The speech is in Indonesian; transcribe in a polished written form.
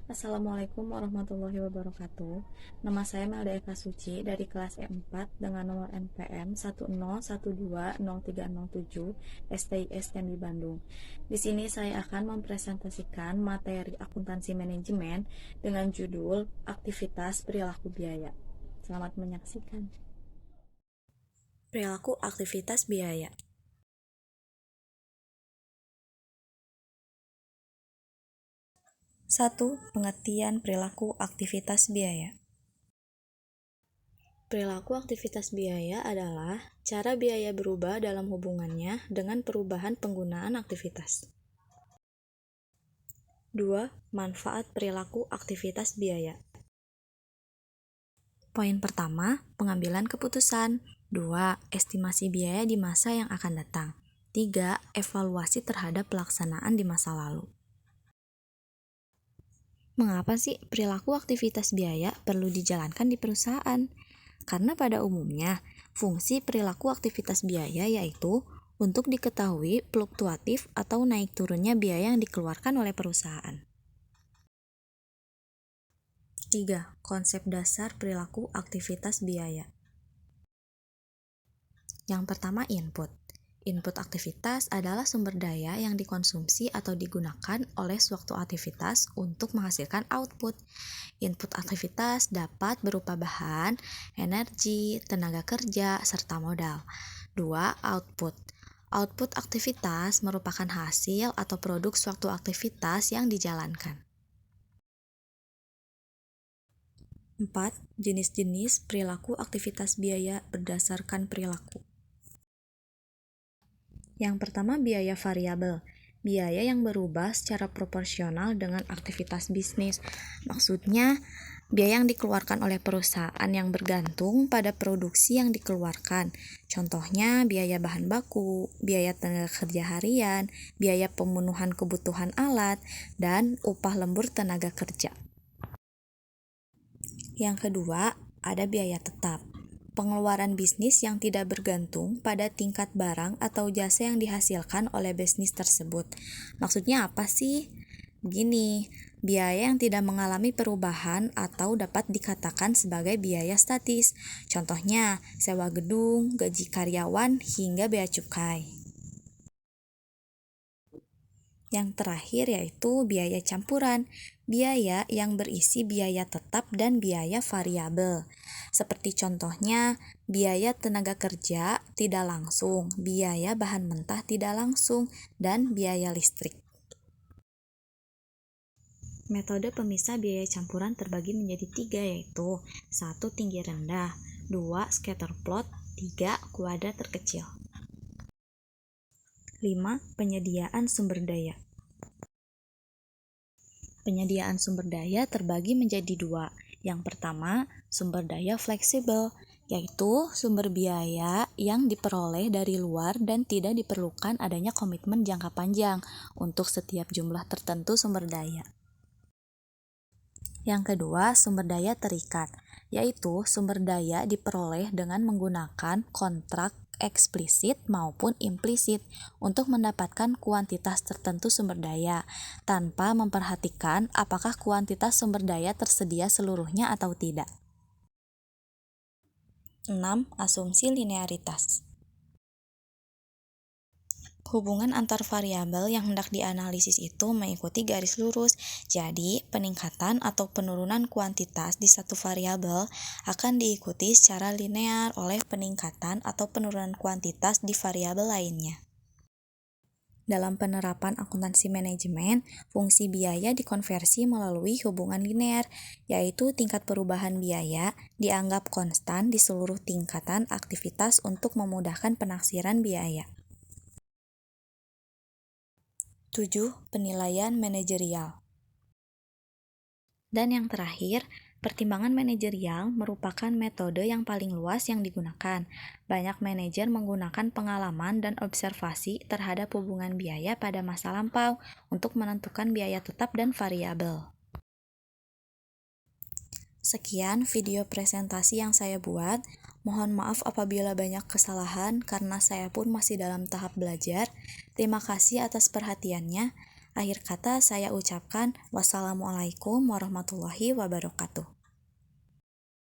Assalamualaikum warahmatullahi wabarakatuh. Nama saya Melda Eka Suci dari kelas E4 dengan nomor NPM 101203007 STIS Jambi Bandung. Di sini saya akan mempresentasikan materi akuntansi manajemen dengan judul Aktivitas Perilaku Biaya. Selamat menyaksikan. Perilaku aktivitas biaya. 1. Pengertian perilaku aktivitas biaya. Perilaku aktivitas biaya adalah cara biaya berubah dalam hubungannya dengan perubahan penggunaan aktivitas. 2. Manfaat perilaku aktivitas biaya. Poin pertama, pengambilan keputusan. 2. Estimasi biaya di masa yang akan datang. 3. Evaluasi terhadap pelaksanaan di masa lalu. Mengapa sih perilaku aktivitas biaya perlu dijalankan di perusahaan? Karena pada umumnya, fungsi perilaku aktivitas biaya yaitu untuk diketahui fluktuatif atau naik turunnya biaya yang dikeluarkan oleh perusahaan. 3. Konsep dasar perilaku aktivitas biaya. Yang pertama, input. Input aktivitas adalah sumber daya yang dikonsumsi atau digunakan oleh suatu aktivitas untuk menghasilkan output. Input aktivitas dapat berupa bahan, energi, tenaga kerja, serta modal. 2. Output. Output aktivitas merupakan hasil atau produk suatu aktivitas yang dijalankan. 4. Jenis-jenis perilaku aktivitas biaya berdasarkan perilaku. Yang pertama, biaya variabel. Biaya yang berubah secara proporsional dengan aktivitas bisnis. Maksudnya, biaya yang dikeluarkan oleh perusahaan yang bergantung pada produksi yang dikeluarkan. Contohnya, biaya bahan baku, biaya tenaga kerja harian, biaya pemenuhan kebutuhan alat, dan upah lembur tenaga kerja. Yang kedua, ada biaya tetap. Pengeluaran bisnis yang tidak bergantung pada tingkat barang atau jasa yang dihasilkan oleh bisnis tersebut. Maksudnya apa sih? Begini, biaya yang tidak mengalami perubahan atau dapat dikatakan sebagai biaya statis. Contohnya, sewa gedung, gaji karyawan, hingga bea cukai. Yang terakhir yaitu biaya campuran, biaya yang berisi biaya tetap dan biaya variabel. Seperti contohnya, biaya tenaga kerja tidak langsung, biaya bahan mentah tidak langsung, dan biaya listrik. Metode pemisah biaya campuran terbagi menjadi 3 yaitu 1. Tinggi rendah, 2. Scatter plot, 3. Kuadrat terkecil. 5. Penyediaan sumber daya. Penyediaan sumber daya terbagi menjadi 2. Yang pertama, sumber daya fleksibel, yaitu sumber biaya yang diperoleh dari luar dan tidak diperlukan adanya komitmen jangka panjang untuk setiap jumlah tertentu sumber daya. Yang kedua, sumber daya terikat, yaitu sumber daya diperoleh dengan menggunakan kontrak eksplisit maupun implisit untuk mendapatkan kuantitas tertentu sumber daya, tanpa memperhatikan apakah kuantitas sumber daya tersedia seluruhnya atau tidak. 6. Asumsi linearitas. Hubungan antar variabel yang hendak dianalisis itu mengikuti garis lurus. Jadi, peningkatan atau penurunan kuantitas di satu variabel akan diikuti secara linear oleh peningkatan atau penurunan kuantitas di variabel lainnya. Dalam penerapan akuntansi manajemen, fungsi biaya dikonversi melalui hubungan linear, yaitu tingkat perubahan biaya dianggap konstan di seluruh tingkatan aktivitas untuk memudahkan penaksiran biaya. 7. Penilaian manajerial. Dan yang terakhir, pertimbangan manajerial merupakan metode yang paling luas yang digunakan. Banyak manajer menggunakan pengalaman dan observasi terhadap hubungan biaya pada masa lampau untuk menentukan biaya tetap dan variabel. Sekian video presentasi yang saya buat. Mohon maaf apabila banyak kesalahan karena saya pun masih dalam tahap belajar. Terima kasih atas perhatiannya. Akhir kata saya ucapkan wassalamualaikum warahmatullahi wabarakatuh.